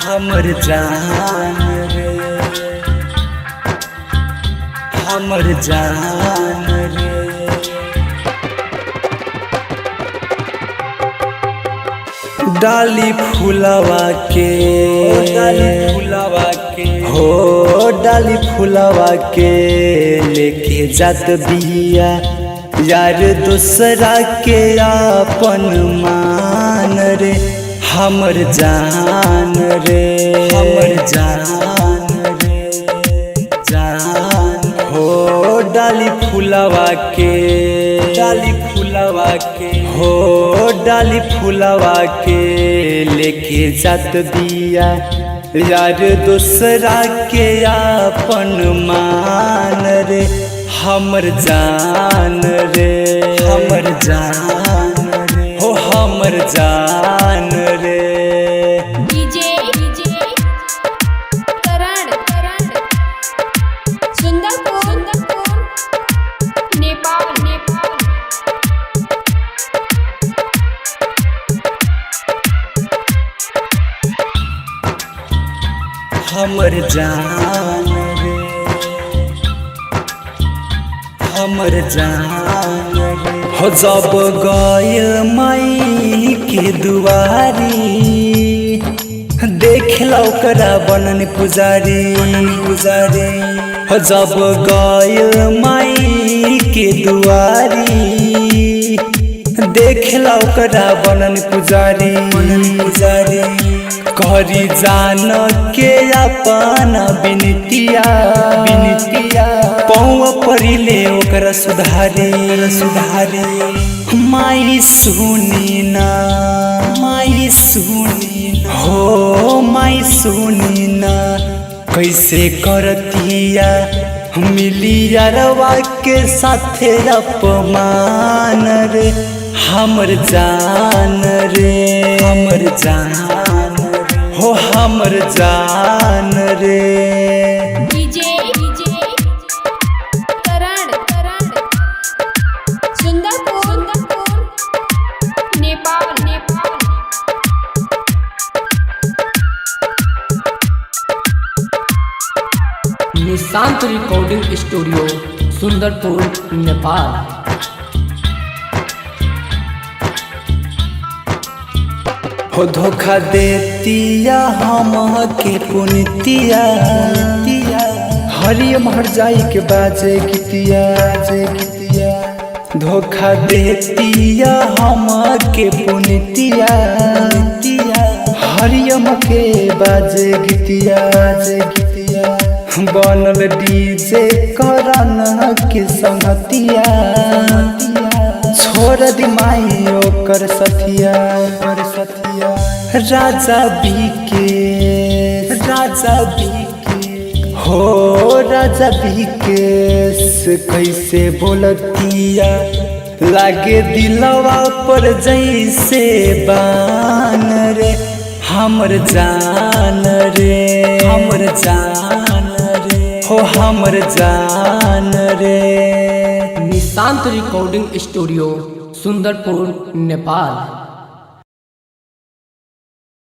हमर जान रे, हमर जान रे। डाली फुलवा के, डाली फुलवा के हो, डाली फुलवा के लेके जात बिया यार दूसरा के आपन मान रे। हमर जान रे, हमर जान रे, जान हो। डाली फुलवा के, डाली फुलवा के हो, डाली फुलवा के लेके जात बिया यार दूसरा के आपन मान रे। हमर जान रे, हमर जान रे हो, हमर जान रे। डीजे करण सुंदरपुर नेपाल। हमर जान रे, हमर जान रे हो। जब गइल माई के दुआरी देख लो ओकरा बनन पुजारी, पुजारी हो। जब गइल माई के दुआरी देख लो ओकरा बनन पुजारी, बनन पुजारी। करी जान के अपन बिनतिया, बिनतिया पौआ परिले ओकरा सुधारे, सुधारे। माई सुनी ना, माई सुनी हो, माई सुनी ना कैसे करतिया मिलिया रवा के साथे अपमान रे। हमर जान रे, हमर जान हो, हमर जान रे। DJ Karan Sundarpur Nepal. Nishant recording studio Sundarpur Nepal. हो धोखा देतिया हम के पुनितिया, हरियम हर जाई के बाजे गीतिया, जे गीतिया। धोखा देतिया हम के पुनितिया, हरियम के बाजे गीतिया, जे गीतिया। बनल डीजे करन के संगतिया, छोड़ दी माई ओकर सथिया, ओकर सथिया। राजा बीके, राजा बीके हो, राजा बीके कैसे बोलतिया लागे दिलवा पर जैसे बान रे। हमर जान रे, हमर जान रे हो, हमर जान रे। Nishant recording studio Sundarpur Nepal.